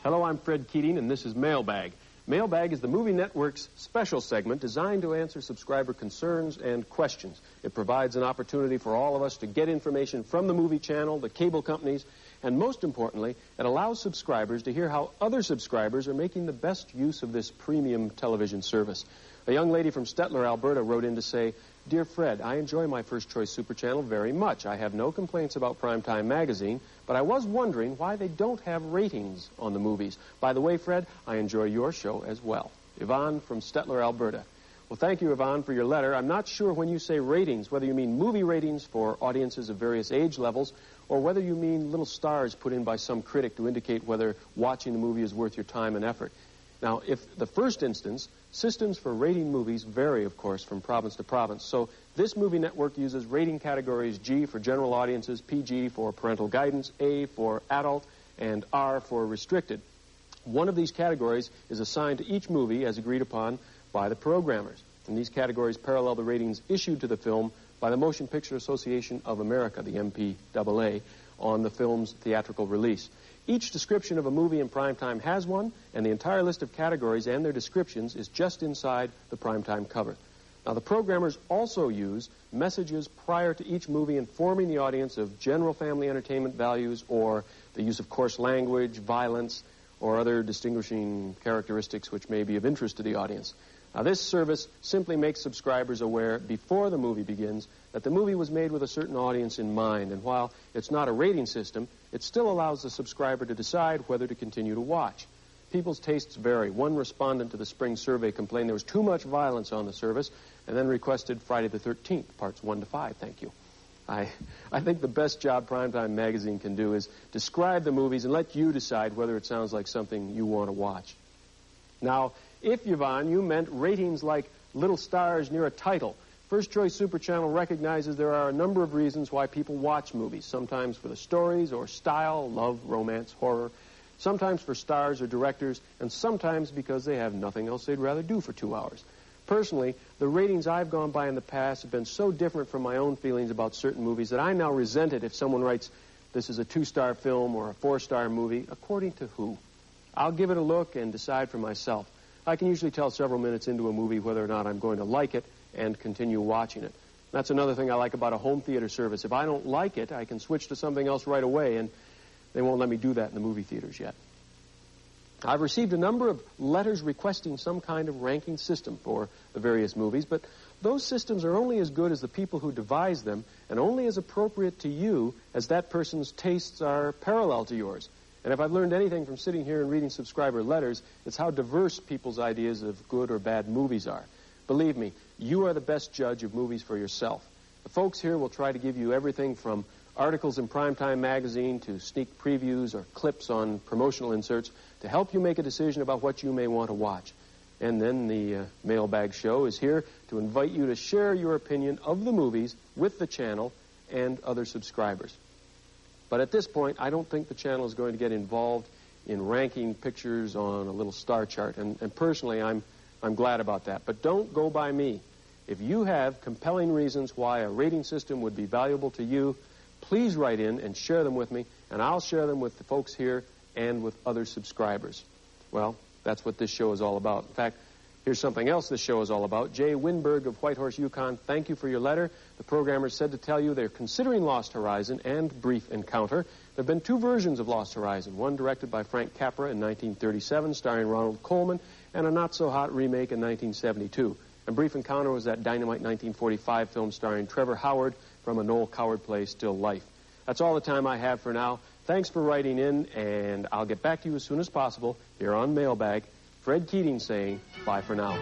Hello, I'm Fred Keating, and this is Mailbag. Mailbag is the Movie Network's special segment designed to answer subscriber concerns and questions. It provides an opportunity for all of us to get information from the movie channel, the cable companies, and most importantly, it allows subscribers to hear how other subscribers are making the best use of this premium television service. A young lady from Stettler, Alberta wrote in to say, "Dear Fred, I enjoy my First Choice Super Channel very much. I have no complaints about Primetime Magazine, but I was wondering why they don't have ratings on the movies. By the way, Fred, I enjoy your show as well." Yvonne from Stettler, Alberta. Well, thank you, Yvonne, for your letter. I'm not sure when you say ratings, whether you mean movie ratings for audiences of various age levels, or whether you mean little stars put in by some critic to indicate whether watching the movie is worth your time and effort. Now, if the first instance, systems for rating movies vary, of course, from province to province. So this movie network uses rating categories G for general audiences, PG for parental guidance, A for adult, and R for restricted. One of these categories is assigned to each movie as agreed upon by the programmers. And these categories parallel the ratings issued to the film by the Motion Picture Association of America, the MPAA, on the film's theatrical release. Each description of a movie in primetime has one, and the entire list of categories and their descriptions is just inside the primetime cover. Now, the programmers also use messages prior to each movie informing the audience of general family entertainment values or the use of coarse language, violence, or other distinguishing characteristics which may be of interest to the audience. Now, this service simply makes subscribers aware before the movie begins that the movie was made with a certain audience in mind, and while it's not a rating system, it still allows the subscriber to decide whether to continue to watch. People's tastes vary. One respondent to the spring survey complained there was too much violence on the service and then requested Friday the 13th, parts 1 to 5. Thank you. I think the best job Primetime Magazine can do is describe the movies and let you decide whether it sounds like something you want to watch. Now, if, Yvonne, you meant ratings like little stars near a title, First Choice Super Channel recognizes there are a number of reasons why people watch movies, sometimes for the stories or style, love, romance, horror, sometimes for stars or directors, and sometimes because they have nothing else they'd rather do for 2 hours. Personally, the ratings I've gone by in the past have been so different from my own feelings about certain movies that I now resent it if someone writes, "This is a 2-star film" or a 4-star movie. According to who? I'll give it a look and decide for myself. I can usually tell several minutes into a movie whether or not I'm going to like it and continue watching it. That's another thing I like about a home theater service. If I don't like it, I can switch to something else right away, and they won't let me do that in the movie theaters yet. I've received a number of letters requesting some kind of ranking system for the various movies, but those systems are only as good as the people who devise them and only as appropriate to you as that person's tastes are parallel to yours. And if I've learned anything from sitting here and reading subscriber letters, it's how diverse people's ideas of good or bad movies are. Believe me, you are the best judge of movies for yourself. The folks here will try to give you everything from articles in Primetime Magazine to sneak previews or clips on promotional inserts to help you make a decision about what you may want to watch. And then the Mailbag Show is here to invite you to share your opinion of the movies with the channel and other subscribers. But at this point, I don't think the channel is going to get involved in ranking pictures on a little star chart. And personally, I'm glad about that. But don't go by me. If you have compelling reasons why a rating system would be valuable to you, please write in and share them with me, and I'll share them with the folks here and with other subscribers. Well, that's what this show is all about. In fact, here's something else this show is all about. Jay Winberg of Whitehorse, Yukon, thank you for your letter. The programmers said to tell you they're considering Lost Horizon and Brief Encounter. There have been 2 versions of Lost Horizon, one directed by Frank Capra in 1937, starring Ronald Colman, and a not-so-hot remake in 1972. And Brief Encounter was that dynamite 1945 film starring Trevor Howard from a Noel Coward play, Still Life. That's all the time I have for now. Thanks for writing in, and I'll get back to you as soon as possible here on Mailbag. Fred Keating saying bye for now.